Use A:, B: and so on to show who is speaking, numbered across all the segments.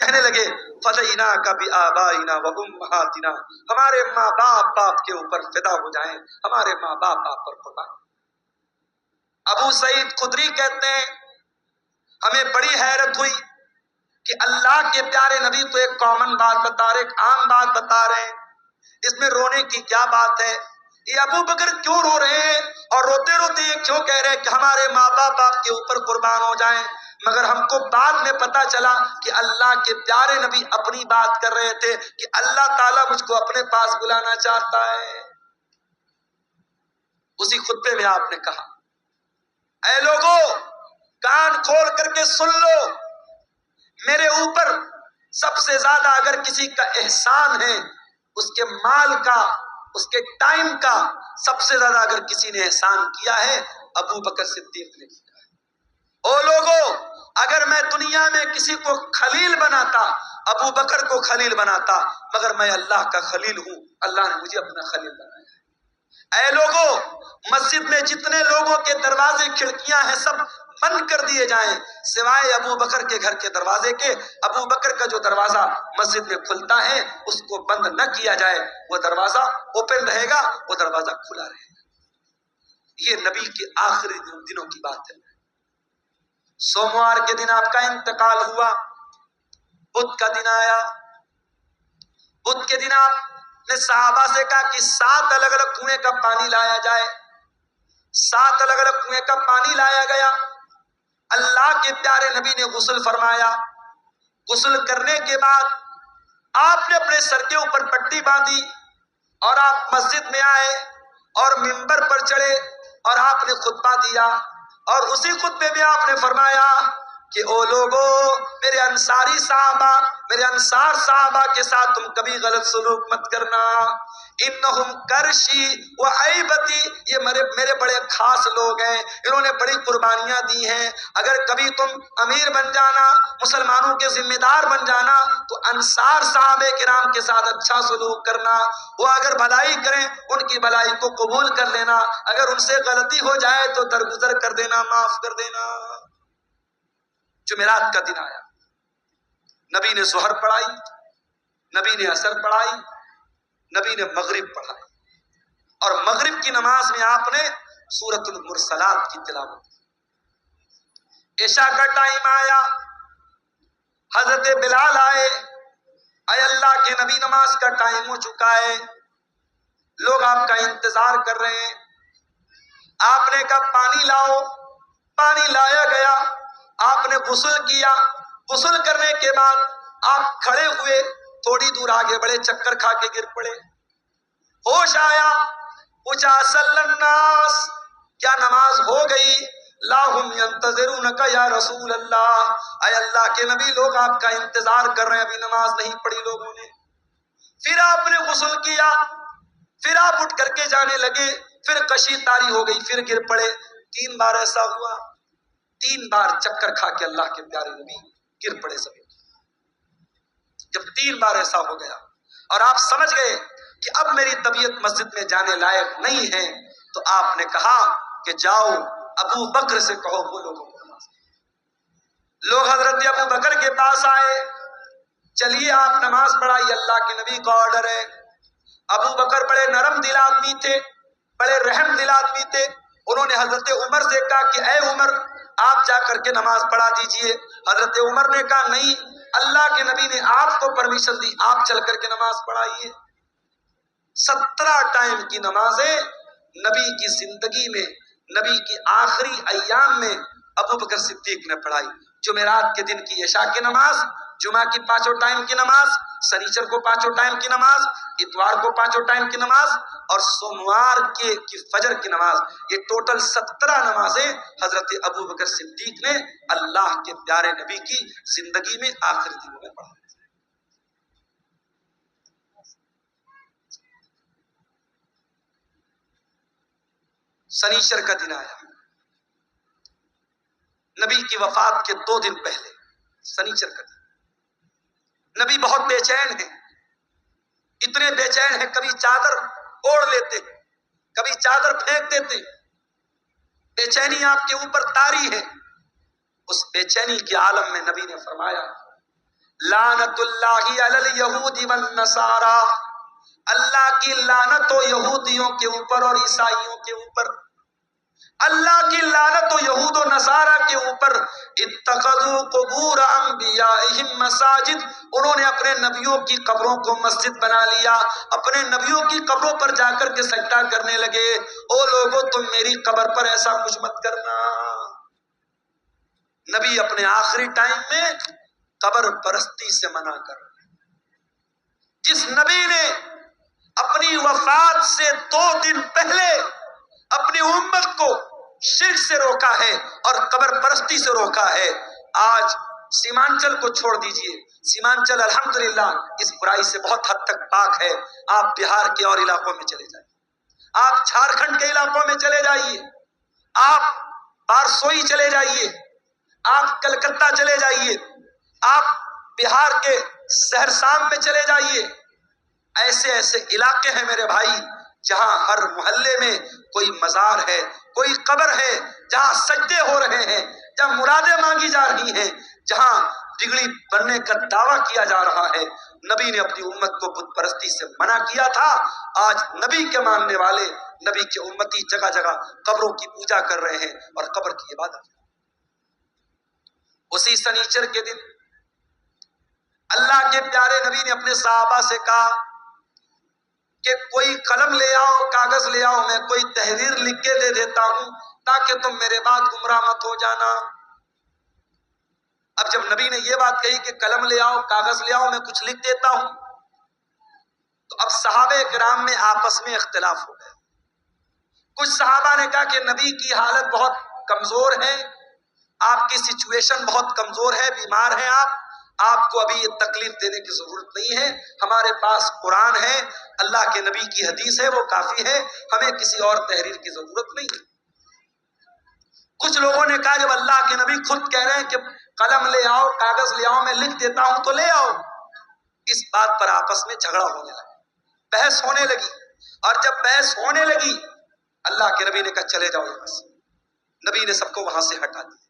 A: کہنے لگے فدینا کا بآبائنا و امہاتنا، ہمارے ماں باپ کے اوپر فدا ہو جائیں، ہمارے ماں باپ پر قربان۔ ابو سعید خدری کہتے ہیں ہمیں بڑی حیرت ہوئی کہ اللہ کے پیارے نبی تو ایک کامن بات بتا رہے، ایک عام بات بتا رہے ہیں، اس میں رونے کی کیا بات ہے؟ یہ ابو بکر کیوں رو رہے ہیں اور روتے روتے یہ کیوں کہہ رہے ہیں کہ ہمارے ماں باپ کے اوپر قربان ہو جائیں؟ مگر ہم کو بعد میں پتا چلا کہ اللہ کے پیارے نبی اپنی بات کر رہے تھے کہ اللہ تعالیٰ مجھ کو اپنے پاس بلانا چاہتا ہے۔ اسی خطبے میں آپ نے کہا اے لوگوں کان کھول کر کے سن لو، میرے اوپر سب سے زیادہ اگر کسی کا احسان ہے، اس کے مال کا، اس کے ٹائم کا سب سے زیادہ اگر کسی نے احسان کیا ہے ابو بکر صدیق نے کیا ہے۔ او لوگوں اگر میں دنیا میں کسی کو خلیل بناتا ابو بکر کو خلیل بناتا، مگر میں اللہ کا خلیل ہوں، اللہ نے مجھے اپنا خلیل بنایا ہے۔ اے لوگوں مسجد میں جتنے لوگوں کے دروازے کھڑکیاں ہیں سب بند کر دیے جائیں سوائے ابو بکر کے گھر کے دروازے کے۔ ابو بکر کا جو دروازہ مسجد میں کھلتا ہے اس کو بند نہ کیا جائے، وہ دروازہ اوپن رہے گا، وہ دروازہ کھلا رہے گا۔ یہ نبی کے آخری دنوں کی بات ہے۔ سوموار کے دن آپ کا انتقال ہوا، بدھ کا دن آیا، بدھ کے دن آپ نے صحابہ سے کہا کہ 7 الگ الگ کنویں کا پانی لایا جائے۔ 7 الگ الگ کنویں کا پانی لایا گیا، اللہ کے پیارے نبی نے غسل فرمایا۔ غسل کرنے کے بعد آپ نے اپنے سر کے اوپر پٹی باندھی اور آپ مسجد میں آئے اور منبر پر چڑھے اور آپ نے خطبہ دیا، اور اسی خطبے میں آپ نے فرمایا کہ او لوگوں میرے انصاری صحابہ، میرے انصار صحابہ کے ساتھ تم کبھی غلط سلوک مت کرنا، انہم کرشی و عیبتی، یہ میرے بڑے خاص لوگ ہیں، انہوں نے بڑی قربانیاں دی ہیں، اگر کبھی تم امیر بن جانا، مسلمانوں کے ذمہ دار بن جانا تو انصار صحابہ کرام کے ساتھ اچھا سلوک کرنا، وہ اگر بھلائی کریں ان کی بھلائی کو قبول کر لینا، اگر ان سے غلطی ہو جائے تو درگزر کر دینا، معاف کر دینا۔ جمعرات کا دن آیا، نبی نے ظہر پڑھائی، نبی نے عصر پڑھائی، نبی نے مغرب پڑھائی، اور مغرب کی نماز میں آپ نے سورۃ المرسلات کی تلاوت کی۔ عشاء کا ٹائم آیا، حضرت بلال آئے، اے اللہ کے نبی نماز کا ٹائم ہو چکا ہے، لوگ آپ کا انتظار کر رہے ہیں۔ آپ نے کہا پانی لاؤ، پانی لایا گیا، آپ نے غسل کیا، غسل کرنے کے بعد آپ کھڑے ہوئے، تھوڑی دور آگے بڑھے، چکر کھا کے گر پڑے، ہوش آیا، پوچھا صلی الناس، کیا نماز ہو گئی؟ لا هم ينتظرونک یا رسول اللہ، اے اللہ کے نبی لوگ آپ کا انتظار کر رہے ہیں، ابھی نماز نہیں پڑھی لوگوں نے۔ پھر آپ نے غسل کیا، پھر آپ اٹھ کر کے جانے لگے، پھر کشی طاری ہو گئی، پھر گر پڑے۔ 3 بار ایسا ہوا، 3 بار چکر کھا کے اللہ کے پیارے نبی گر پڑے سبھی۔ جب 3 بار ایسا ہو گیا اور آپ سمجھ گئے کہ اب میری طبیعت مسجد میں جانے لائق نہیں ہے، تو آپ نے کہا کہ جاؤ ابو بکر سے کہو وہ لوگوں کو نماز پڑھائیں۔ لوگ حضرت ابو بکر کے پاس آئے، چلیے آپ نماز پڑھائیے، اللہ کے نبی کا آرڈر ہے۔ ابو بکر بڑے نرم دل آدمی تھے، بڑے رحم دل آدمی تھے، انہوں نے حضرت عمر سے کہا کہ اے عمر آپ جا کر کے نماز پڑھا دیجئے۔ حضرت عمر نے کہا نہیں، اللہ کے نبی نے آپ کو پرمیشن دی، آپ چل کر کے نماز پڑھائیے۔ 17 ٹائم کی نمازیں نبی کی زندگی میں، نبی کی آخری ایام میں ابو بکر صدیق نے پڑھائی۔ جمعرات کے دن کی عشاء کی نماز، جمعہ کی 5 ٹائم کی نماز، سنیچر کو 5 ٹائم کی نماز، اتوار کو 5 ٹائم کی نماز، اور سوموار کی فجر کی نماز، یہ ٹوٹل 17 نمازیں حضرت ابو بکر صدیق نے اللہ کے پیارے نبی کی زندگی میں آخری دنوں میں پڑھا۔ سنیچر کا دن آیا، نبی کی وفات کے 2 دن پہلے، سنیچر کا دن۔ نبی بہت بے چین ہیں، اتنے بے چین ہیں کبھی چادر اوڑھ لیتے، کبھی چادر پھینک دیتے، بے چینی آپ کے اوپر طاری ہے۔ اس بے چینی کے عالم میں نبی نے فرمایا لعنت اللہ علی الیہود والنصارى، اللہ کی لعنت ہو یہودیوں کے اوپر اور عیسائیوں کے اوپر، اللہ کی لعنت ہو یہود و نصارہ کے اوپر۔ اتخذوا قبور انبیائہم مساجد، انہوں نے اپنے نبیوں کی قبروں کو مسجد بنا لیا، اپنے نبیوں کی قبروں پر جا کر کے سجدہ کرنے لگے۔ او لوگو تم میری قبر پر ایسا کچھ مت کرنا۔ نبی اپنے آخری ٹائم میں قبر پرستی سے منع کر، جس نبی نے اپنی وفات سے 2 دن پہلے اپنی امت کو شرک سے روکا ہے اور قبر پرستی سے روکا ہے، آج سیمانچل کو چھوڑ دیجئے، سیمانچل الحمدللہ اس برائی سے بہت حد تک پاک ہے۔ آپ بہار کے اور علاقوں میں چلے جائیں، آپ جھارکھنڈ کے علاقوں میں چلے جائیے، آپ بارسوئی چلے جائیے، آپ کلکتہ چلے جائیے، آپ بہار کے سہرسام میں چلے جائیے۔ ایسے ایسے علاقے ہیں میرے بھائی جہاں ہر محلے میں کوئی مزار ہے، کوئی قبر ہے، جہاں سجدے ہو رہے ہیں، جہاں مرادیں مانگی جا رہی ہیں، جہاں بگڑی بننے کا دعویٰ کیا جا رہا ہے۔ نبی نے اپنی امت کو بت پرستی سے منع کیا تھا، آج نبی کے ماننے والے، نبی کے امتی جگہ جگہ قبروں کی پوجا کر رہے ہیں اور قبر کی عبادت۔ اسی سنیچر کے دن اللہ کے پیارے نبی نے اپنے صحابہ سے کہا کہ کوئی قلم لے آؤ، کاغذ لے آؤ، میں کوئی تحریر لکھ کے دے دیتا ہوں تاکہ تم میرے بعد گمراہ مت ہو جانا۔ اب جب نبی نے یہ بات کہی کہ قلم لے آؤ، کاغذ لے آؤ، میں کچھ لکھ دیتا ہوں، تو اب صحابہ کرام میں آپس میں اختلاف ہو گیا۔ کچھ صحابہ نے کہا کہ نبی کی حالت بہت کمزور ہے، آپ کی سچویشن بہت کمزور ہے، بیمار ہیں آپ کو ابھی یہ تکلیف دینے کی ضرورت نہیں ہے، ہمارے پاس قرآن ہے، اللہ کے نبی کی حدیث ہے، وہ کافی ہے، ہمیں کسی اور تحریر کی ضرورت نہیں ہے۔ کچھ لوگوں نے کہا جب اللہ کے نبی خود کہہ رہے ہیں کہ قلم لے آؤ، کاغذ لے آؤ، میں لکھ دیتا ہوں تو لے آؤ۔ اس بات پر آپس میں جھگڑا ہونے لگا، بحث ہونے لگی، اور جب بحث ہونے لگی اللہ کے نبی نے کہا چلے جاؤ یہاں سے، نبی نے سب کو وہاں سے ہٹا دیا۔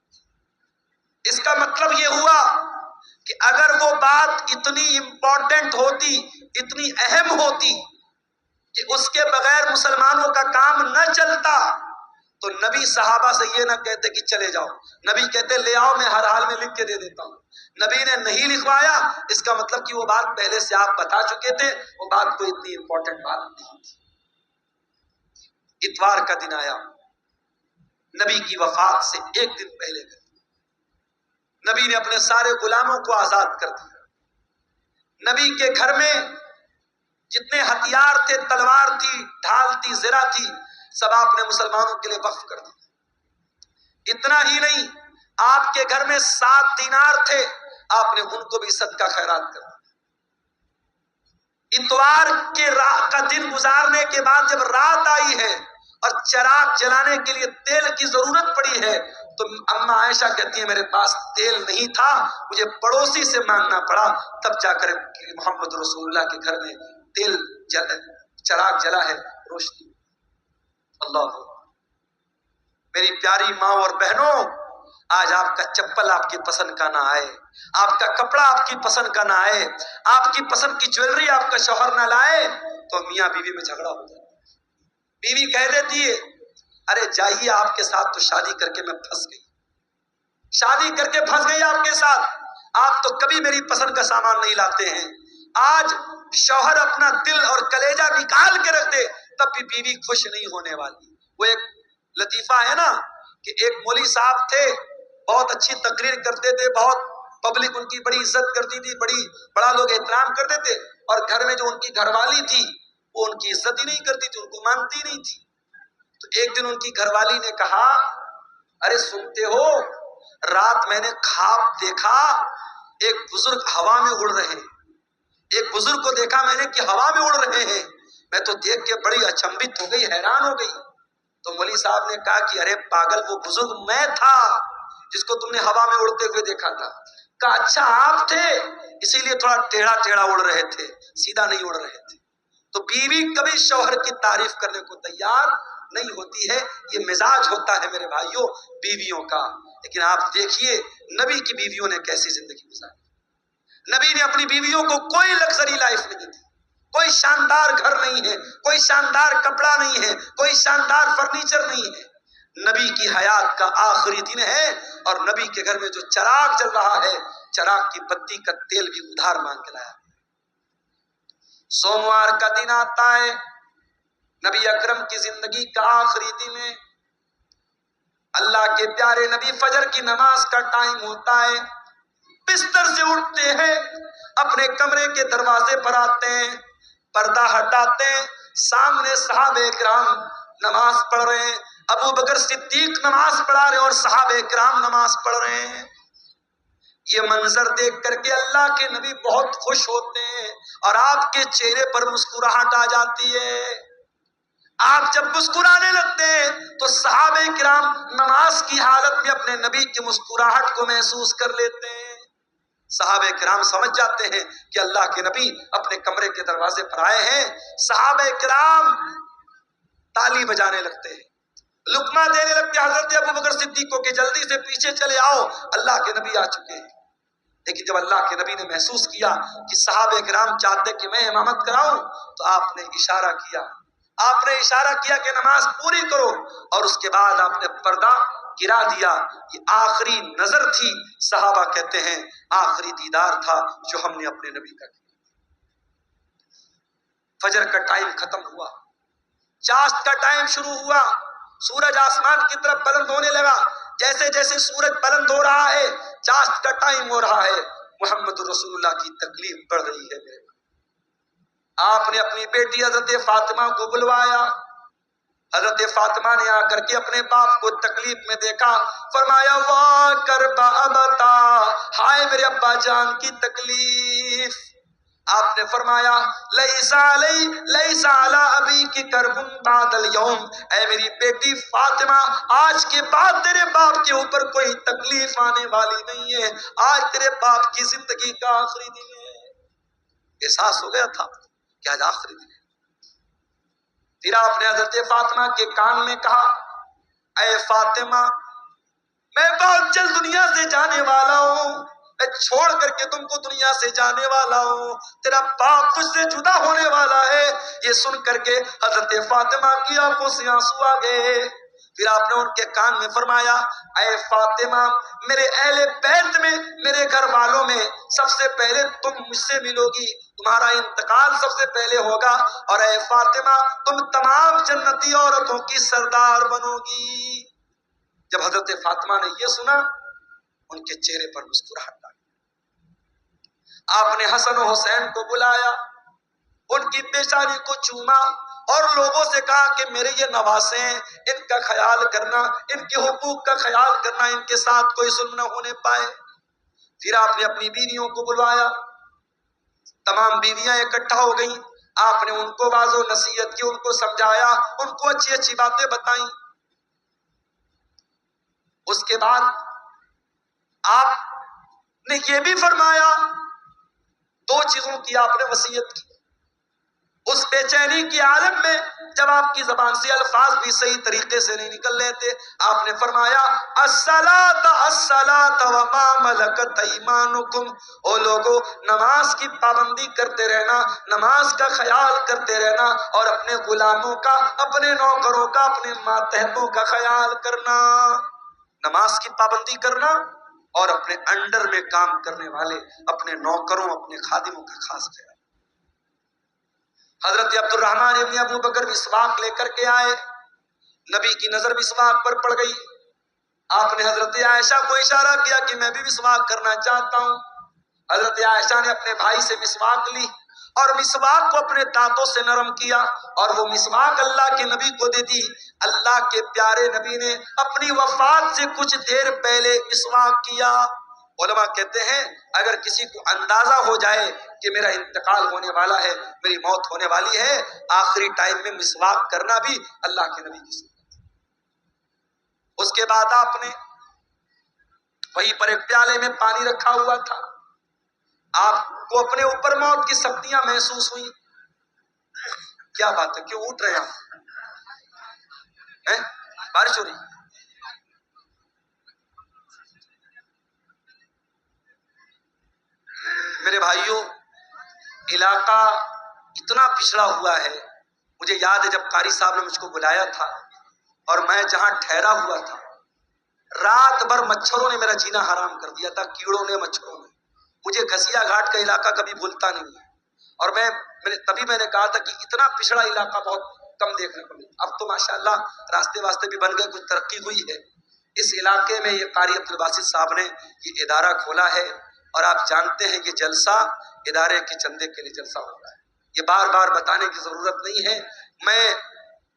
A: اس کا مطلب یہ ہوا کہ اگر وہ بات اتنی امپورٹنٹ ہوتی، اتنی اہم ہوتی کہ اس کے بغیر مسلمانوں کا کام نہ چلتا تو نبی صحابہ سے یہ نہ کہتے کہ چلے جاؤ، نبی کہتے لے آؤ، میں ہر حال میں لکھ کے دے دیتا ہوں۔ نبی نے نہیں لکھوایا، اس کا مطلب کہ وہ بات پہلے سے آپ بتا چکے تھے، وہ بات کوئی اتنی امپورٹنٹ بات نہیں تھی۔ اتوار کا دن آیا، نبی کی وفات سے 1 دن پہلے نبی نے اپنے سارے غلاموں کو آزاد کر دیا۔ نبی کے گھر میں جتنے ہتھیار تھے، تلوار تھی، ڈھال تھی، زرہ تھی، سب آپ نے مسلمانوں کے لیے وقف کر دیا۔ اتنا ہی نہیں، آپ کے گھر میں 7 دینار تھے، آپ نے ان کو بھی صدقہ خیرات کر دیا۔ اتوار کے کا دن گزارنے کے بعد جب رات آئی ہے اور چراغ جلانے کے لیے تیل کی ضرورت پڑی ہے تو اماں عائشہ کہتی ہے میرے پاس تیل نہیں تھا، مجھے پڑوسی سے مانگنا پڑا، تب جا کر محمد رسول اللہ کے گھر میں تیل چراغ جلا ہے، روشنی۔ اللہ میری پیاری ماں اور بہنوں، آج آپ کا چپل آپ کی پسند کا نہ آئے، آپ کا کپڑا آپ کی پسند کا نہ آئے، آپ کی پسند کی جویلری آپ کا شوہر نہ لائے تو میاں بیوی میں جھگڑا ہو جاتا ہے۔ بیوی کہہ دیتی ہے ارے جائیے آپ کے ساتھ تو شادی کر کے میں پھنس گئی، شادی کر کے پھنس گئی آپ کے ساتھ، آپ تو کبھی میری پسند کا سامان نہیں لاتے ہیں۔ آج شوہر اپنا دل اور کلیجہ نکال کے رکھ دے تب بھی بیوی خوش نہیں ہونے والی۔ وہ ایک لطیفہ ہے نا کہ ایک مولوی صاحب تھے، بہت اچھی تقریر کرتے تھے، بہت پبلک ان کی بڑی عزت کرتی تھی، بڑا لوگ احترام کرتے تھے، اور گھر میں جو ان کی گھر والی تھی وہ ان کی عزت ہی نہیں کرتی تھی، ان کو مانتی نہیں تھی۔ تو ایک دن ان کی گھر والی نے کہا ارے سنتے ہو، رات میں نے خواب دیکھا ایک بزرگ ہوا میں اڑ رہے ہیں، ایک بزرگ کو دیکھا میں نے کہ ہوا میں اڑ رہے ہیں، میں تو دیکھ کے بڑی اچنبھت ہو گئی، حیران ہو گئی۔ تو مولوی صاحب نے کہا کہ ارے پاگل، وہ بزرگ میں تھا جس کو تم نے ہوا میں اڑتے ہوئے دیکھا تھا۔ کہا اچھا آپ تھے، اسی لیے تھوڑا ٹیڑھا ٹیڑھا اڑ رہے تھے، سیدھا نہیں اڑ رہے تھے۔ تو بیوی کبھی شوہر کی تعریف کرنے کو تیار نہیں ہوتی ہے، یہ مزاج ہوتا ہے میرے بھائیوں بیویوں کا۔ لیکن آپ دیکھیے نبی کی بیویوں نے کیسی زندگی گزاری، نبی نے اپنی بیویوں کو کوئی لگژری لائف نہیں دی، کوئی شاندار گھر نہیں ہے، کوئی شاندار کپڑا نہیں ہے، کوئی شاندار فرنیچر نہیں ہے۔ نبی کی حیات کا آخری دن ہے اور نبی کے گھر میں جو چراغ جل رہا ہے، چراغ کی بتی کا تیل بھی ادھار مانگ کے لایا۔ سوموار کا دن آتا ہے، نبی اکرم کی زندگی کا آخری دن ہے۔ اللہ کے پیارے نبی فجر کی نماز کا ٹائم ہوتا ہے، بستر سے اٹھتے ہیں، اپنے کمرے کے دروازے پر آتے ہیں، پردہ ہٹاتے ہیں، سامنے صحابہ کرام نماز پڑھ رہے ہیں، ابو بکر صدیق نماز پڑھا رہے ہیں اور صحابہ کرام نماز پڑھ رہے ہیں۔ یہ منظر دیکھ کر کے اللہ کے نبی بہت خوش ہوتے ہیں اور آپ کے چہرے پر مسکراہٹ آ جاتی ہے۔ آپ جب مسکرانے لگتے ہیں تو صحابہ کرام نماز کی حالت میں اپنے نبی کی مسکراہٹ کو محسوس کر لیتے ہیں۔ صحابہ کرام سمجھ جاتے ہیں کہ اللہ کے نبی اپنے کمرے کے دروازے پر آئے ہیں۔ صحابہ کرام تالی بجانے لگتے ہیں، لقمہ دینے لگتے ہیں حضرت ابو بکر صدیق کو کہ جلدی سے پیچھے چلے آؤ، اللہ کے نبی آ چکے ہیں۔ لیکن جب اللہ کے نبی نے محسوس کیا کہ صحابہ کرام چاہتے کہ میں امامت کراؤں تو آپ نے اشارہ کیا، آپ نے اشارہ کیا کہ نماز پوری کرو، اور اس کے بعد آپ نے پردہ گرا دیا۔ یہ آخری نظر تھی، صحابہ کہتے ہیں آخری دیدار تھا جو ہم نے اپنے نبی کا کیا۔ فجر کا ٹائم ختم ہوا، چاشت کا ٹائم شروع ہوا، سورج آسمان کی طرف بلند ہونے لگا۔ جیسے جیسے سورج بلند ہو رہا ہے چاشت کا ٹائم ہو رہا ہے، محمد رسول اللہ کی تکلیف بڑھ رہی ہے۔ آپ نے اپنی بیٹی حضرت فاطمہ کو بلوایا، حضرت فاطمہ نے آ کر کے اپنے باپ کو تکلیف میں دیکھا، فرمایا واہ کربا ابتا، ہائے میرے ابا جان کی تکلیف۔ آپ نے فرمایا لیسا علی ابی کی کربن بعد اليوم، اے میری بیٹی فاطمہ آج کے بعد تیرے باپ کے اوپر کوئی تکلیف آنے والی نہیں ہے، آج تیرے باپ کی زندگی کا آخری دن ہے۔ احساس ہو گیا تھا کہ آج آخری دن ہے۔ پھر آپ نے حضرت فاطمہ کے کان میں کہا اے فاطمہ میں بہت جلد دنیا سے جانے والا ہوں، میں چھوڑ کر کے تم کو دنیا سے جانے والا ہوں، تیرا باپ تجھ سے جدا ہونے والا ہے۔ یہ سن کر کے حضرت فاطمہ کی آنکھوں سے آنسو آ گئے۔ پھر آپ نے ان کے کان میں فرمایا اے فاطمہ میرے اہل بیت میں، میرے گھر والوں میں سب سے پہلے تم مجھ سے ملو گی، تمہارا انتقال سب سے پہلے ہوگا، اور اے فاطمہ تم تمام جنتی عورتوں کی سردار بنو گی۔ جب حضرت فاطمہ نے یہ سنا ان کے چہرے پر مسکراہٹ آ گئی۔ آپ نے حسن و حسین کو بلایا، ان کی پیشانی کو چوما اور لوگوں سے کہا کہ میرے یہ نواسے ہیں، ان کا خیال کرنا، ان کے حقوق کا خیال کرنا، ان کے ساتھ کوئی ظلم نہ ہونے پائے۔ پھر آپ نے اپنی بیویوں کو بلوایا، تمام بیویاں اکٹھا ہو گئیں، آپ نے ان کو واضح و نصیحت کی، ان کو سمجھایا، ان کو اچھی اچھی باتیں بتائیں۔ اس کے بعد آپ نے یہ بھی فرمایا، دو چیزوں کی آپ نے وصیت کی۔ اس بے چینی کی عالم میں جب آپ کی زبان سے الفاظ بھی صحیح طریقے سے نہیں نکل رہے تھے، آپ نے فرمایا الصلاۃ الصلاۃ وما ملکت ایمانکم، او لوگو نماز کی پابندی کرتے رہنا، نماز کا خیال کرتے رہنا، اور اپنے غلاموں کا، اپنے نوکروں کا، اپنے ماتحتوں کا خیال کرنا۔ نماز کی پابندی کرنا اور اپنے انڈر میں کام کرنے والے اپنے نوکروں، اپنے خادموں کا خاص خیال۔ حضرت عبد الرحمن ابن ابو بکر مسواک لے کر کے آئے، نبی کی نظر مسواک پر پڑ گئی، آپ نے حضرت عائشہ کو اشارہ کیا کہ میں بھی مسواک کرنا چاہتا ہوں۔ حضرت عائشہ نے اپنے بھائی سے مسواک لی اور مسواک کو اپنے دانتوں سے نرم کیا اور وہ مسواک اللہ کے نبی کو دے دی۔ اللہ کے پیارے نبی نے اپنی وفات سے کچھ دیر پہلے مسواک کیا۔ علماء کہتے ہیں اگر کسی کو اندازہ ہو جائے کہ میرا انتقال ہونے والا ہے، میری موت ہونے والی ہے، آخری ٹائم میں مسواک کرنا بھی اللہ کے نبی کی سنت۔ اس کے بعد آپ نے وہیں پر ایک پیالے میں پانی رکھا ہوا تھا، آپ کو اپنے اوپر موت کی سختیاں محسوس ہوئی۔ کیا بات ہے، کیوں اٹھ رہے ہیں آپ؟ بارش ہو رہی؟ میرے بھائیوں، علاقہ اتنا پچھڑا ہوا ہے. مجھے یاد ہے جب قاری صاحب نے مجھ کو بلایا تھا اور میں جہاں ٹھہرا ہوا تھا، رات بھر مچھروں نے میرا جینا حرام کر دیا تھا، کیڑوں نے، مچھروں نے. مجھے گھسیا گھاٹ کا علاقہ کبھی بھولتا نہیں ہے. اور تبھی میں نے کہا تھا کہ اتنا پچھڑا علاقہ بہت کم دیکھنے کو ملتا. اب تو ماشاءاللہ راستے واسطے بھی بن گئے، کچھ ترقی ہوئی ہے. اس علاقے میں یہ قاری عبدالباسط صاحب نے یہ ادارہ کھولا ہے، اور آپ جانتے ہیں یہ جلسہ ادارے کے چندے کے لیے جلسہ ہوتا ہے. یہ بار بار بتانے کی ضرورت نہیں ہے. میں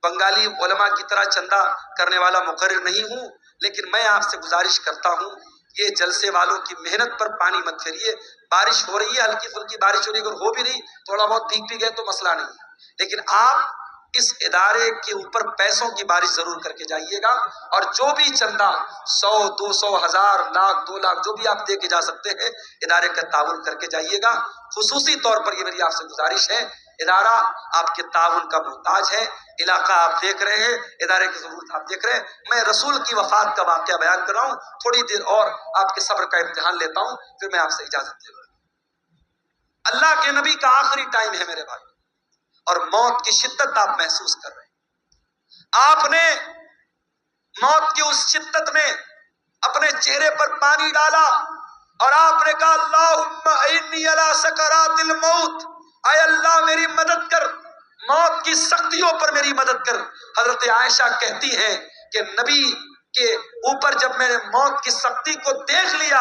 A: بنگالی علماء کی طرح چندہ کرنے والا مقرر نہیں ہوں، لیکن میں آپ سے گزارش کرتا ہوں یہ جلسے والوں کی محنت پر پانی مت پھیریے. بارش ہو رہی ہے، ہلکی پھلکی بارش ہو رہی ہے، اگر ہو بھی رہی تھوڑا بہت بھیگ بھی گئے تو مسئلہ نہیں ہے، لیکن آپ اس ادارے کے اوپر پیسوں کی بارش ضرور کر کے جائیے گا. اور جو بھی چندہ 100 200 1000 لاکھ 2 لاکھ جو بھی آپ دے کے جا سکتے ہیں، ادارے کا تعاون کر کے جائیے گا. خصوصی طور پر یہ میری آپ سے گزارش ہے، ادارہ آپ کے تعاون کا محتاج ہے. علاقہ آپ دیکھ رہے ہیں، ادارے کی ضرورت آپ دیکھ رہے ہیں. میں رسول کی وفات کا واقعہ بیان کر رہا ہوں، تھوڑی دیر اور آپ کے صبر کا امتحان لیتا ہوں، پھر میں آپ سے اجازت لے لوں. اللہ کے نبی کا آخری ٹائم ہے میرے بھائی، اور موت کی شدت آپ محسوس کر رہے ہیں. آپ نے موت کی اس شدت میں اپنے چہرے پر پانی ڈالا اور آپ نے کہا اللہم انی علی سکرات الموت، اے اللہ میری مدد کر، موت کی سختیوں پر میری مدد کر. حضرت عائشہ کہتی ہیں کہ نبی کے اوپر جب میں نے موت کی سختی کو دیکھ لیا،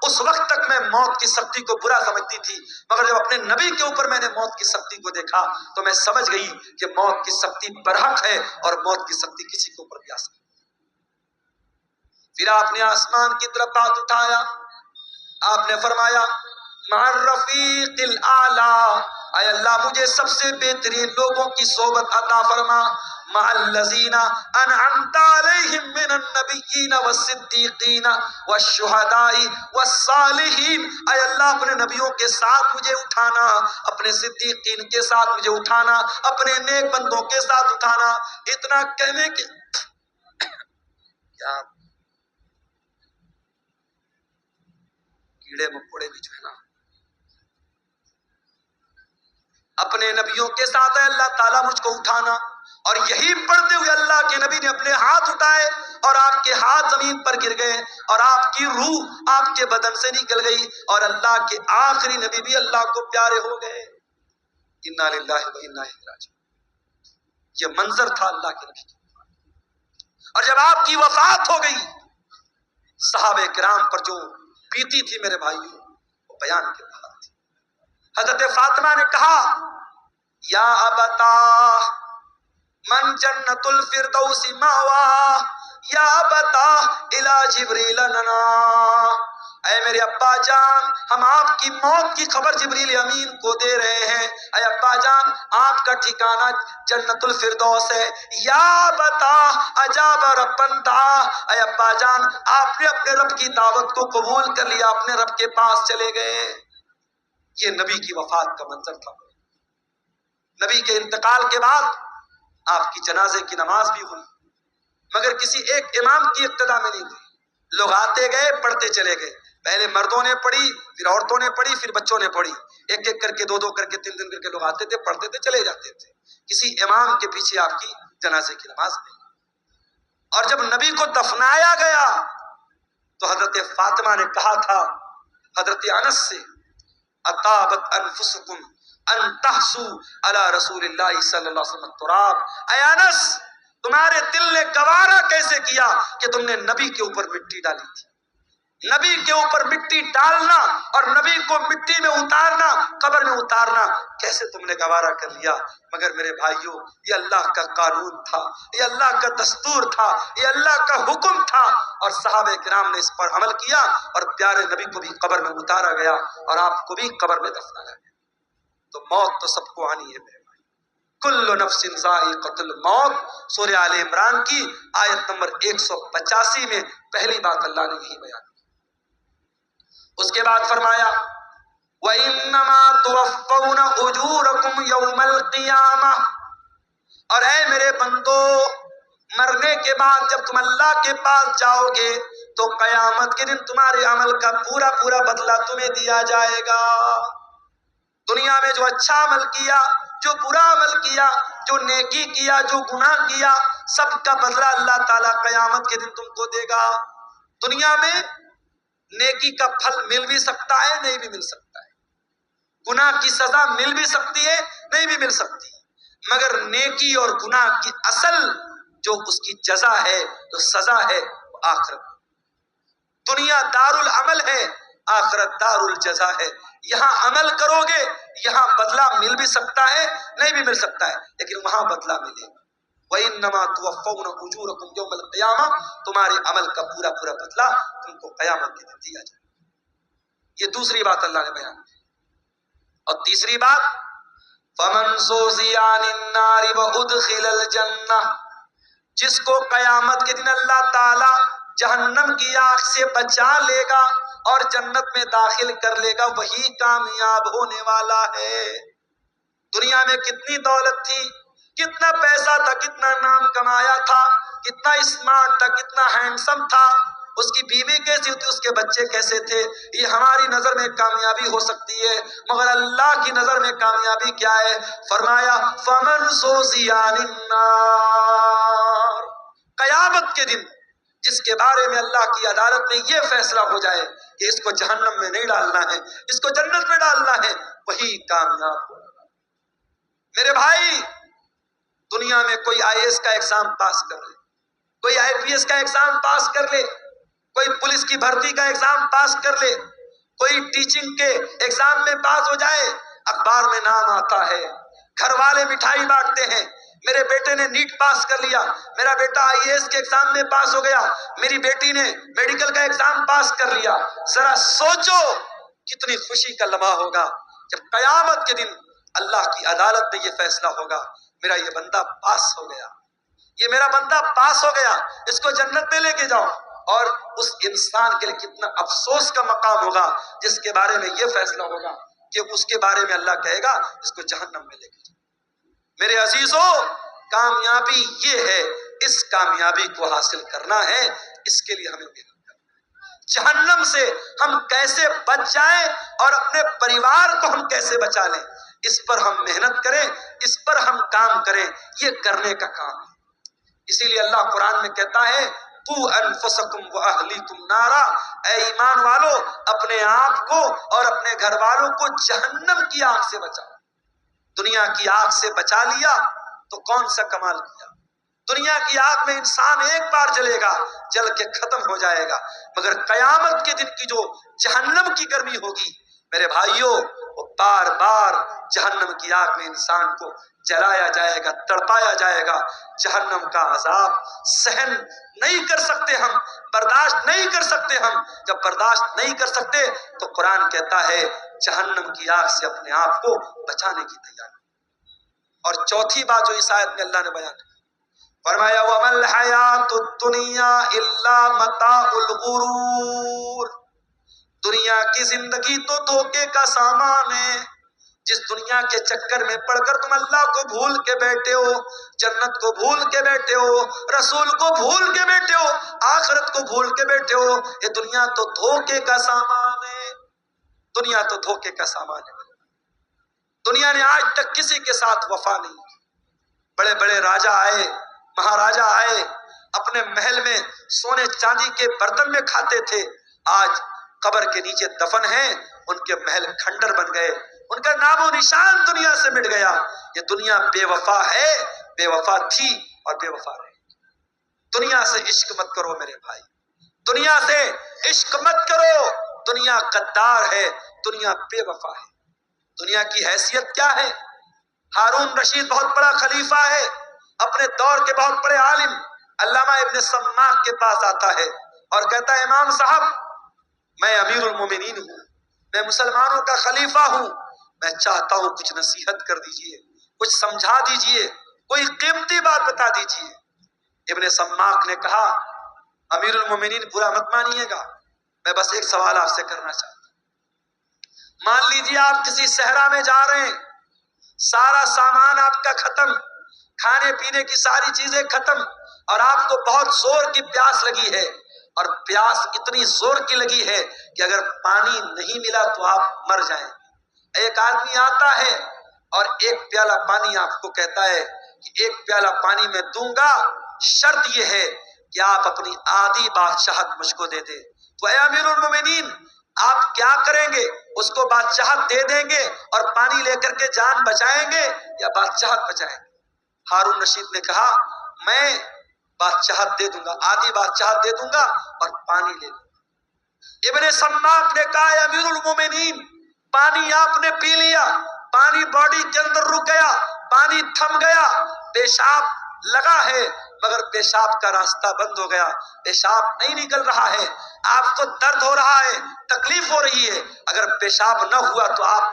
A: اس وقت تک میں موت کی سختی کو برا سمجھتی تھی، مگر جب اپنے نبی کے اوپر میں نے موت کی سختی کو دیکھا تو میں سمجھ گئی کہ موت کی سختی برحق ہے، اور موت کی سختی کسی کے اوپر بھی آ سکتی. پھر آپ نے آسمان کی طرف ہاتھ اٹھایا، آپ نے فرمایا مع الرفیق الاعلی، اے اللہ مجھے سب سے بہترین لوگوں کی صحبت عطا فرما، مع الذین انعمت علیہم من النبیین والصدیقین والشہداء والصالحین. اے اللہ اپنے نبیوں کے ساتھ مجھے اٹھانا، اپنے صدیقین کے ساتھ مجھے اٹھانا، اپنے نیک بندوں کے ساتھ اٹھانا. اتنا کہنے کے کیا کیڑے مکوڑے بھی جو ہے نا اپنے نبیوں کے ساتھ، ہے اللہ تعالیٰ مجھ کو اٹھانا. اور یہی پڑھتے ہوئے اللہ کے نبی نے اپنے ہاتھ اٹھائے اور آپ کے ہاتھ زمین پر گر گئے اور آپ کی روح آپ کے بدن سے نکل گئی، اور اللہ کے آخری نبی بھی اللہ کو پیارے ہو گئے. انا للہ و انا الیہ راجعون. یہ منظر تھا اللہ کے نبی کی. اور جب آپ کی وفات ہو گئی، صحابہ کرام پر جو بیتی تھی میرے بھائیوں وہ بیان کے باہر تھی. حضرت فاطمہ نے کہا یا ابتا من جنت الفردوس ماوا، یا ابتا الی جبریل ننا. اے میرے ابا جان، ہم آپ کی موت کی خبر جبریل امین کو دے رہے ہیں. اے ابا جان آپ کا ٹھکانہ جنت الفردوس ہے. یا بتا اجاب ربن دعا، اے ابا جان آپ نے اپنے رب کی دعوت کو قبول کر لیا، اپنے رب کے پاس چلے گئے. یہ نبی کی وفات کا منظر تھا. نبی کے انتقال کے بعد آپ کی جنازے کی نماز بھی ہوئی، مگر کسی ایک امام کی اقتدا میں نہیں ہوئی. لوگ آتے گئے پڑھتے چلے گئے، پہلے مردوں نے پڑھی، پھر عورتوں نے پڑھی، پھر بچوں نے پڑھی. ایک ایک کر کے 2 کر کے 3 کر کے لوگ آتے تھے، پڑھتے تھے، چلے جاتے تھے. کسی امام کے پیچھے آپ کی جنازے کی نماز نہیں. اور جب نبی کو دفنایا گیا تو حضرت فاطمہ نے کہا تھا حضرت انس سے اطابت انفسکم ان تحسو علی رسول اللہ صلی اللہ علیہ وسلم التراب. اے انس تمہارے دل نے گوارا کیسے کیا کہ تم نے نبی کے اوپر مٹی ڈالی تھی. نبی کے اوپر مٹی ڈالنا اور نبی کو مٹی میں اتارنا، قبر میں اتارنا کیسے تم نے گوارا کر لیا. مگر میرے بھائیوں یہ اللہ کا قانون تھا، یہ اللہ کا دستور تھا، یہ اللہ کا حکم تھا، اور صحابہ کرام نے اس پر عمل کیا اور پیارے نبی کو بھی قبر میں اتارا گیا اور آپ کو بھی قبر میں دفنایا گیا. تو موت تو سب کو آنی ہے میرے بھائی. کل نفس ذائقۃ الموت، سورہ آل عمران کی آیت نمبر 185 میں پہلی بات اللہ نے یہی بیان. اس کے بعد فرمایا وَإِنَّمَا تُوَفَّوْنَ أُجُورَكُمْ يَوْمَ الْقِيَامَةِ. اور اے میرے بندو مرنے کے بعد جب تم اللہ کے پاس جاؤ گے تو قیامت کے دن تمہارے عمل کا پورا بدلہ تمہیں دیا جائے گا. میں جو اچھا عمل کیا، جو برا عمل کیا، جو نیکی کیا، جو گناہ کیا، سب کا بدلہ اللہ تعالیٰ قیامت کے دن تم کو دے گا۔ دنیا میں نیکی کا پھل مل بھی سکتا ہے، نہیں بھی مل سکتا ہے، گناہ کی سزا مل بھی سکتی ہے، نہیں بھی مل سکتی، مگر نیکی اور گناہ کی اصل جو اس کی جزا ہے، جو سزا ہے، وہ آخرت۔ دنیا دار العمل ہے، آخرت دار الجزا ہے۔ یہاں عمل کرو گے، یہاں بدلہ مل بھی سکتا ہے، نہیں بھی مل سکتا ہے، لیکن وہاں بدلہ ملے گا۔ وَإِنَّمَا تُوَفَّوْنَ أُجُورَكُمْ يَوْمَ الْقِيَامَةِ، تمہارے عمل کا پورا پورا بدلہ تم کو قیامت کے دن دیا جائے۔ یہ دوسری بات اللہ نے بیان کی۔ اور تیسری بات، فَمَنْ زُحْزِحَ عَنِ النَّارِ وَأُدْخِلَ الْجَنَّةَ، جس کو قیامت کے دن اللہ تعالی جہنم کی آگ سے بچا لے گا اور جنت میں داخل کر لے گا، وہی کامیاب ہونے والا ہے۔ دنیا میں کتنی دولت تھی، کتنا پیسہ تھا، کتنا نام کمایا تھا، کتنا اسمارٹ تھا، کتنا ہینڈسم تھا، اس کی بیوی کیسی ہوتی، اس کے بچے کیسے تھے، یہ ہماری نظر میں کامیابی ہو سکتی ہے، مگر اللہ کی نظر میں کامیابی کیا ہے؟ فرمایا فَمَنْ زُحْزِحَ عَنِ النَّارِ، قیامت کے دن جس کے بارے میں اللہ کی عدالت میں یہ فیصلہ ہو جائے کہ اس کو جہنم میں نہیں ڈالنا ہے، اس کو جنت میں ڈالنا ہے، وہی کامیاب ہوگا۔ میرے بھائی، دنیا میں کوئی آئی ایس کا ایگزام پاس کر لے، کوئی آئی پی ایس کا ایگزام پاس کر لے، کوئی پولیس کی بھرتی کا ایگزام پاس کر لے، کوئی ٹیچنگ کے ایگزام میں پاس ہو جائے، اخبار میں نام آتا ہے، گھر والے مٹھائی بانٹتے ہیں، میرے بیٹے نے نیٹ پاس کر لیا، میرا بیٹا آئی ایس کے ایگزام میں پاس ہو گیا، میری بیٹی نے میڈیکل کا ایگزام پاس کر لیا۔ ذرا سوچو کتنی خوشی کا لمحہ ہوگا جب قیامت کے دن اللہ کی عدالت میں یہ فیصلہ ہوگا، میرا یہ بندہ پاس ہو گیا، یہ میرا بندہ پاس ہو گیا، اس کو جنت میں لے کے جاؤ۔ اور اس انسان کے لیے کتنا افسوس کا مقام ہوگا جس کے بارے میں یہ فیصلہ ہوگا کہ اس کے بارے میں اللہ کہے گا اس کو جہنم میں لے کے جاؤ۔ میرے عزیزو، کامیابی یہ ہے، اس کامیابی کو حاصل کرنا ہے، اس کے لیے ہمیں محنت کرنا ہے۔ جہنم سے ہم کیسے بچ جائیں اور اپنے پریوار کو ہم کیسے بچا لیں، اس پر ہم محنت کریں، اس پر ہم کام کریں، یہ کرنے کا کام ہے۔ اسی لیے اللہ قرآن میں کہتا ہے قُوا أَنفُسَكُمْ وَأَهْلِيكُمْ نَارًا، اے ایمان والو اپنے آپ کو اور اپنے گھر والوں کو جہنم کی آگ سے بچاؤ۔ دنیا کی آگ سے بچا لیا تو کون سا کمال کیا؟ دنیا کی آگ میں انسان ایک بار جلے گا، جل کے ختم ہو جائے گا، مگر قیامت کے دن کی جو جہنم کی گرمی ہوگی میرے بھائیوں، وہ بار بار جہنم کی آگ میں انسان کو جلایا جائے گا، تڑپایا جائے گا۔ جہنم کا عذاب سہن نہیں کر سکتے ہم، برداشت نہیں کر سکتے ہم۔ جب برداشت نہیں کر سکتے تو قرآن کہتا ہے جہنم کی آگ سے اپنے آپ کو بچانے کی تیاری۔ اور چوتھی بات جو اس آیت میں اللہ نے بیان کی، فرمایا وَمَا الْحَيَاةُ الدُّنْيَا إِلَّا مَتَاعُ الْغُرُورِ، دنیا کی زندگی تو دھوکے کا سامان ہے۔ جس دنیا کے چکر میں پڑ کر تم اللہ کو بھول کے بیٹھے ہو، جنت کو بھول کے بیٹھے ہو، رسول کو بھول کے بیٹھے ہو، آخرت کو بھول کے بیٹھے ہو، یہ دنیا تو دھوکے کا سامان ہے، دنیا تو دھوکے کا سامان ہے۔ دنیا نے آج تک کسی کے ساتھ وفا نہیں کی۔ بڑے بڑے راجا آئے، مہاراجا آئے، اپنے محل میں سونے چاندی کے برتن میں کھاتے تھے، آج قبر کے نیچے دفن ہیں، ان کے محل کھنڈر بن گئے، ان کا نام و نشان دنیا سے مٹ گیا۔ یہ دنیا بے وفا ہے، بے وفا تھی اور بے وفا رہے گی۔ دنیا سے عشق مت کرو میرے بھائی، دنیا سے عشق مت کرو، دنیا غدار ہے، دنیا بے وفا ہے۔ دنیا کی حیثیت کیا ہے؟ ہارون رشید بہت بڑا خلیفہ ہے، اپنے دور کے بہت بڑے عالم، علامہ ابن سماک کے پاس آتا ہے اور کہتا ہے امام صاحب میں امیر المومنین ہوں، میں مسلمانوں کا خلیفہ ہوں، میں چاہتا ہوں کچھ نصیحت کر دیجئے، کچھ سمجھا دیجئے، کوئی قیمتی بات بتا دیجئے۔ ابن سماک نے کہا امیر المومنین برا مت مانیے گا، میں بس ایک سوال آپ سے کرنا چاہتا ہوں۔ مان لیجئے آپ کسی صحرا میں جا رہے ہیں، سارا سامان آپ کا ختم، کھانے پینے کی ساری چیزیں ختم، اور آپ کو بہت زور کی پیاس لگی ہے، اور پیاس اتنی زور کی لگی ہے کہ اگر پانی نہیں ملا تو آپ مر جائیں گے۔ ایک آدمی آتا ہے اور ایک پیالہ پانی آپ کو کہتا ہے کہ ایک پیالہ پانی میں دوں گا، شرط یہ ہے کہ آپ اپنی آدھی بادشاہت مجھ کو دے دیں۔ تو اے امیر المومنین، آپ کیا کریں گے؟ اس کو بادشاہت دے دیں گے اور پانی لے کر کے جان بچائیں گے یا بادشاہت بچائیں گے؟ ہارون رشید نے کہا میں بادشاہت دے دوں گا، آدھی بادشاہت دے دوں گا اور پانی لے لوں گا۔ ابن سماک نے کہا اے امیر المومنین، پانی آپ نے پی لیا، پانی باڈی کے اندر رک گیا، پانی تھم گیا، پیشاب لگا ہے مگر پیشاب کا راستہ بند ہو گیا، پیشاب نہیں نکل رہا ہے، آپ کو درد ہو رہا ہے، تکلیف ہو رہی ہے، اگر پیشاب نہ ہوا تو آپ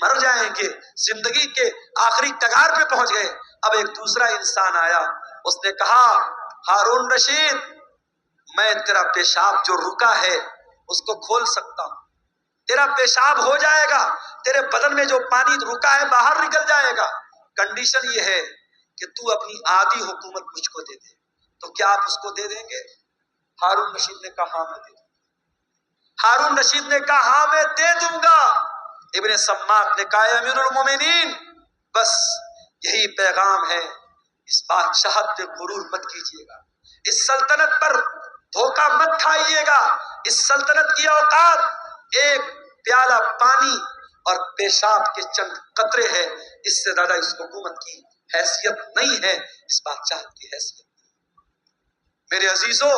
A: مر جائیں گے، زندگی کے آخری کگار پہ پہنچ گئے۔ اب ایک دوسرا انسان آیا، اس نے کہا ہارون رشید، میں تیرا پیشاب جو رکا ہے اس کو کھول سکتا ہوں، تیرا پیشاب ہو جائے گا، تیرے بدن میں جو پانی رکا ہے باہر نکل جائے گا، کنڈیشن یہ ہے کہ تو اپنی آدھی حکومت مجھ کو دے دے۔ تو کیا آپ اس کو دے دیں گے؟ ہارون رشید نے کہا ہاں میں دے دوں گا۔ ہارون رشید نے کہا ہاں میں دے دوں گا۔ ابن سماک نے کہا امیر المومنین، بس یہی پیغام ہے، اس بادشاہت پہ غرور مت کیجیے گا، اس سلطنت پر دھوکہ مت کھائیے گا، اس سلطنت کی اوقات ایک پیالہ پانی اور پیشاب کے چند قطرے ہے، اس سے زیادہ اس حکومت کی حیثیت نہیں ہے، اس بادشاہت کی حیثیت۔ میرے عزیزوں،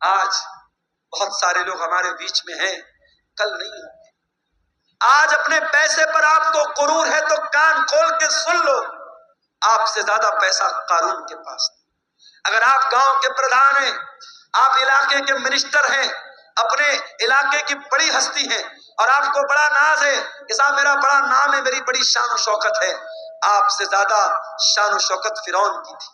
A: آج بہت سارے لوگ ہمارے بیچ میں ہیں، کل نہیں ہوں گے۔ آج اپنے پیسے پر آپ کو غرور ہے تو کان کھول کے سن لو، آپ سے زیادہ پیسہ قارون کے پاس نہیں۔ اگر آپ گاؤں کے پردھان ہیں، آپ علاقے کے منسٹر ہیں، اپنے علاقے کی بڑی ہستی ہیں اور آپ کو بڑا ناز ہے کہ صاحب میرا بڑا نام ہے، میری بڑی شان و شوکت ہے، آپ سے زیادہ شان و شوکت فرعون کی تھی،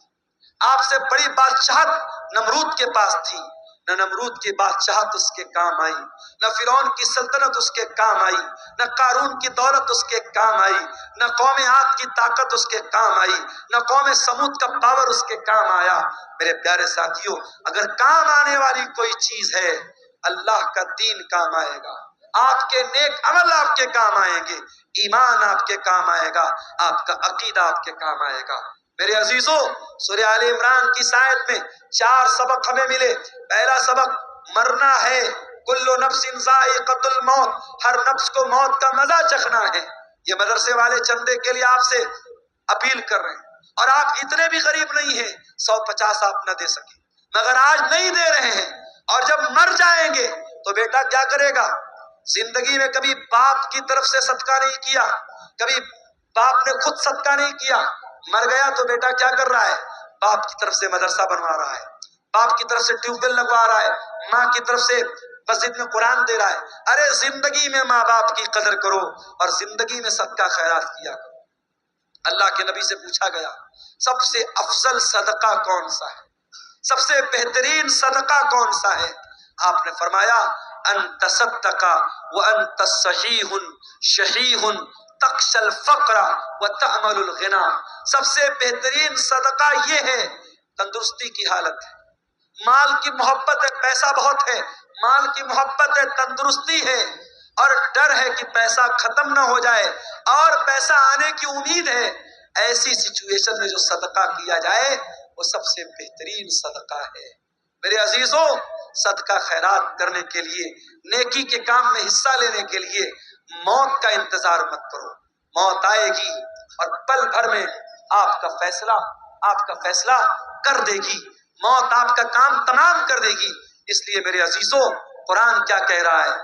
A: آپ سے بڑی بادشاہت نمرود کے پاس تھی، نہ نمرود کی بادشاہت اس کے کام آئی، نہ فرعون کی سلطنت اس کے کام آئی، نہ قارون کی دولت اس کے کام آئی، نہ قوم عاد کی طاقت اس کے کام آئی، نہ قوم سمود کا پاور اس کے کام آیا۔ میرے پیارے ساتھیوں، اگر کام آنے والی کوئی چیز ہے، اللہ کا دین کام آئے گا، آپ کے نیک عمل آپ کے کام آئیں گے، ایمان آپ کے کام آئے گا، آپ کا عقیدہ آپ کے کام آئے گا۔ میرے عزیزوں، سورہ آل عمران کی اس آیت میں 4 سبق ہمیں ملے۔ پہلا سبق، مرنا ہے، کل نفس ذائقۃ الموت، ہر نفس کو موت کا مزہ چکھنا ہے۔ یہ مدرسے والے چندے کے لیے آپ سے اپیل کر رہے ہیں، اور آپ اتنے بھی غریب نہیں ہیں 150 آپ نہ دے سکیں، مگر آج نہیں دے رہے ہیں، اور جب مر جائیں گے تو بیٹا کیا کرے گا؟ زندگی میں کبھی باپ کی طرف سے صدقہ نہیں کیا، کبھی باپ نے خود صدقہ نہیں کیا، مر گیا تو بیٹا کیا کر رہا ہے؟ باپ کی طرف سے مدرسہ بنوا رہا ہے، باپ کی طرف سے ٹیوب ویل لگوا رہا ہے، ماں کی طرف سے مسجد میں قرآن دے رہا ہے۔ ارے زندگی میں ماں باپ کی قدر کرو اور زندگی میں صدقہ خیرات کیا کرو۔ اللہ کے نبی سے پوچھا گیا سب سے افضل صدقہ کون سا ہے، سب سے بہترین صدقہ کون سا ہے؟ آپ نے فرمایا انت تصدق وانت صحیح شحیح تخشى الفقر وتأمل الغنى، سب سے بہترین صدقہ یہ ہے، تندرستی کی حالت ہے، مال کی محبت ہے، پیسہ بہت ہے، مال کی محبت ہے، تندرستی ہے، اور ڈر ہے کہ پیسہ ختم نہ ہو جائے اور پیسہ آنے کی امید ہے، ایسی سچویشن میں جو صدقہ کیا جائے وہ سب سے بہترین صدقہ ہے۔ میرے عزیزوں، صدقہ خیرات کرنے کے لیے، نیکی کے کام میں حصہ لینے کے لیے موت کا انتظار مت کرو، موت آئے گی اور پل بھر میں آپ کا فیصلہ کر دے گی، موت آپ کا کام تمام کر دے گی۔ اس لیے میرے عزیزوں، قرآن کیا کہہ رہا ہے؟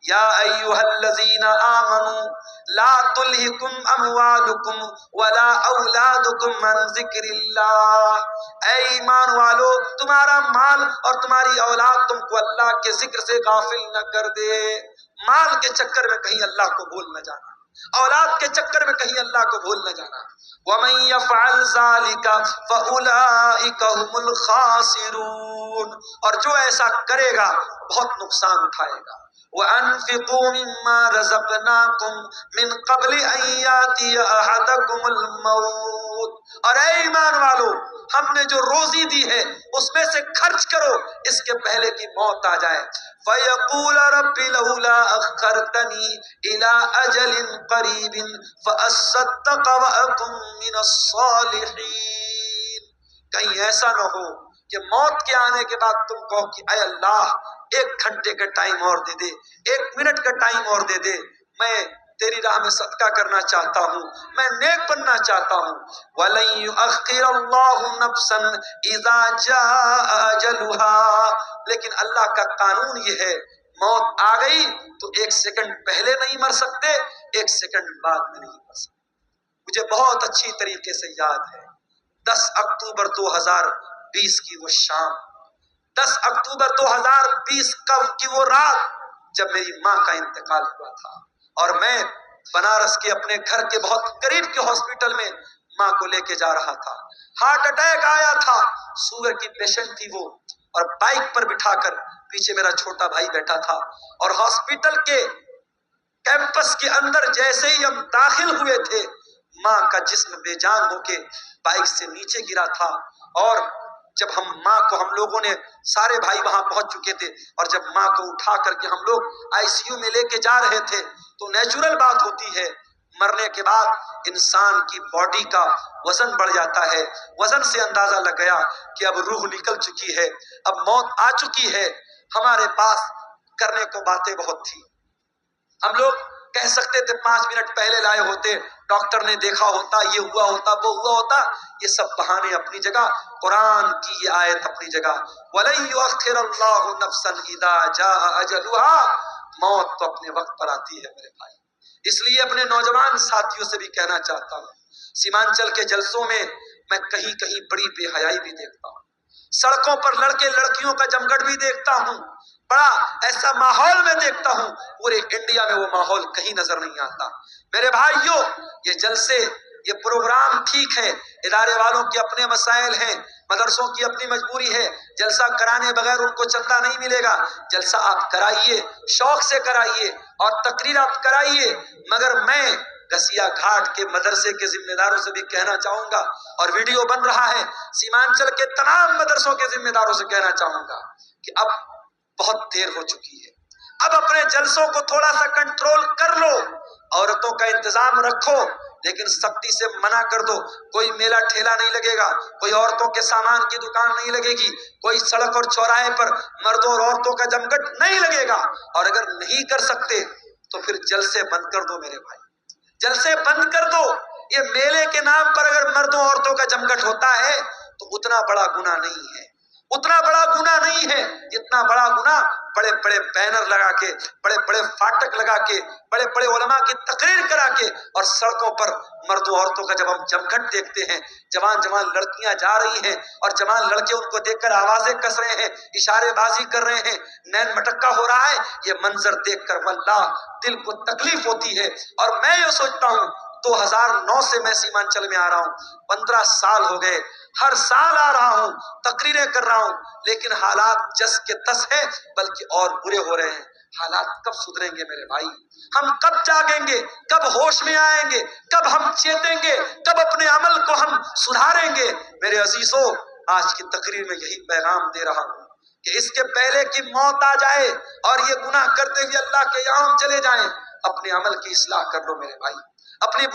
A: یا ایھا الذین آمنوا لا تلہکم اموالکم ولا اولادکم عن ذکر اللہ، اے ایمان والو، تمہارا مال اور تمہاری اولاد تم کو اللہ کے ذکر سے غافل نہ کر دے۔ مال کے چکر میں کہیں اللہ کو بھول نہ جانا، اولاد کے چکر میں کہیں اللہ کو بھول نہ جانا۔ وَمَن يَفْعَلْ ذَلِكَ فَأُولَٰئِكَ هُمُ الْخَاسِرُونَ، اور جو ایسا کرے گا بہت نقصان اٹھائے گا۔ وَأَنفِقُوا مِمَّا رَزَقْنَاكُم مِّن قَبْلِ أَن يَأْتِيَ أَحَدَكُمُ الْمَوْتُ، اور اے ایمان والو، ہم نے جو روزی دی ہے اس میں سے خرچ کرو اس کے پہلے کی موت آ جائے۔ فَيَقُولَ رَبِّ لَوْلَا أَخَّرْتَنِي إِلَىٰ أَجَلٍ قَرِيبٍ فَأَصَّدَّقَ وَأَكُن مِّنَ الصَّالِحِينَ۔ کہیں ایسا نہ ہو کہ موت کے آنے کے بعد تم کہو کہ اے اللہ 1 گھنٹے کا ٹائم اور دے دے، 1 منٹ کا ٹائم اور دے دے، میں تیری راہ میں صدقہ کرنا چاہتا ہوں، میں نیک بننا چاہتا ہوں۔ وَلَن يُؤَخِّرَ اللَّهُ نَفْسًا إِذَا جَاءَ أَجَلُهَا، لیکن اللہ کا قانون یہ ہے موت آ گئی تو 1 سیکنڈ پہلے نہیں مر سکتے، 1 سیکنڈ بعد میں نہیں مر سکتے۔ مجھے بہت اچھی طریقے سے یاد ہے 10 اکتوبر 2020 کی وہ شام، 10 اکتوبر 2020 کی وہ رات جب میری ماں کا انتقال ہوا تھا اور میں بنارس کے اپنے گھر کے بہت قریب کے ہاسپٹل میں ماں کو لے کے جا رہا تھا۔ ہارٹ اٹیک آیا تھا، شوگر کی پیشنٹ تھی وہ، اور بائک پر بٹھا کر پیچھے میرا چھوٹا بھائی بیٹھا تھا، اور ہاسپٹل کے کیمپس کے اندر جیسے ہی ہم داخل ہوئے تھے ماں کا جسم بے جان ہو کے بائک سے نیچے گرا تھا۔ اور جب ہم لوگوں نے سارے بھائی وہاں پہنچ چکے تھے، اور جب ماں کو اٹھا کر کے ہم لوگ ICU میں لے کے جا رہے تھے تو نیچرل بات ہوتی ہے مرنے کے بعد انسان کی باڈی کا وزن بڑھ جاتا ہے۔ وزن سے اندازہ لگ گیا کہ اب روح نکل چکی ہے، اب موت آ چکی ہے۔ ہمارے پاس کرنے کو باتیں بہت تھی، ہم لوگ کہہ سکتے تھے 5 منٹ پہلے لائے ہوتے، ڈاکٹر نے دیکھا ہوتا، یہ ہوا ہوتا، وہ ہوا ہوتا۔ یہ سب بہانے اپنی جگہ، قرآن کی یہ آیت اپنی جگہ، وَلَن يُؤَخِّرَ اللَّهُ نَفْسًا إِذَا جَاءَ أَجَلُهَا۔ موت تو اپنے وقت پر آتی ہے میرے بھائی۔ اس لیے اپنے نوجوان ساتھیوں سے بھی کہنا چاہتا ہوں، سیمانچل کے جلسوں میں میں کہیں کہیں بڑی بے حیائی بھی دیکھتا ہوں، سڑکوں پر لڑکے لڑکیوں کا جمگھٹ بھی دیکھتا ہوں، بڑا ایسا ماحول میں دیکھتا ہوں، پورے انڈیا میں وہ ماحول کہیں نظر نہیں آتا۔ میرے بھائیوں، یہ جلسے، یہ پروگرام ٹھیک ہے، ادارے والوں کے اپنے مسائل ہیں، مدرسوں کی اپنی مجبوری ہے، جلسہ کرانے بغیر ان کو چندہ نہیں ملے گا۔ جلسہ آپ کرائیے، شوق سے کرائیے، اور تقریر آپ کرائیے، مگر میں گسیا گھاٹ کے مدرسے کے ذمہ داروں سے بھی کہنا چاہوں گا، اور ویڈیو بن رہا ہے، سیمانچل کے تمام مدرسوں کے ذمہ داروں سے کہنا چاہوں گا کہ اب بہت دیر ہو چکی ہے، اب اپنے جلسوں کو تھوڑا سا کنٹرول کر لو، عورتوں کا انتظام رکھو لیکن سختی سے منع کر دو، کوئی میلہ ٹھیلا نہیں لگے گا، کوئی عورتوں کے سامان کی دکان نہیں لگے گی، کوئی سڑک اور چوراہے پر مردوں اور عورتوں کا جمگھٹ نہیں لگے گا، اور اگر نہیں کر سکتے تو پھر جلسے بند کر دو میرے بھائی، جلسے بند کر دو۔ یہ میلے کے نام پر اگر مردوں عورتوں کا جمگھٹ ہوتا ہے تو اتنا بڑا گناہ نہیں ہے، اتنا بڑا گناہ نہیں ہے، اتنا بڑا گناہ بڑے بڑے بینر لگا کے، بڑے بڑے فاٹک لگا کے، بڑے بڑے علماء کی تقریر کرا کے، اور سڑکوں پر مردوں عورتوں کا جب ہم جمگھٹ دیکھتے ہیں، جوان جوان لڑکیاں جا رہی ہیں اور جوان لڑکے ان کو دیکھ کر آوازیں کس رہے ہیں، اشارے بازی کر رہے ہیں، نین مٹکا ہو رہا ہے، یہ منظر دیکھ کر واللہ دل کو تکلیف ہوتی ہے۔ اور میں یہ سوچتا ہوں 2009 سے میں سیمانچل میں آ رہا ہوں، 15 سال ہو گئے، ہر سال آ رہا ہوں، تقریریں کر رہا ہوں، لیکن حالات جس کے تس ہیں بلکہ اور برے ہو رہے ہیں۔ حالات کب سدھریں گے میرے بھائی؟ ہم کب جاگیں گے؟ کب ہوش میں آئیں گے؟ کب ہم چیتیں گے؟ کب اپنے عمل کو ہم سدھاریں گے؟ میرے عزیزوں، آج کی تقریر میں یہی پیغام دے رہا ہوں کہ اس کے پہلے کہ موت آ جائے اور یہ گناہ کرتے ہوئے اللہ کے یہاں چلے جائیں، اپنے عمل کی اصلاح کر لو میرے بھائی، اپنی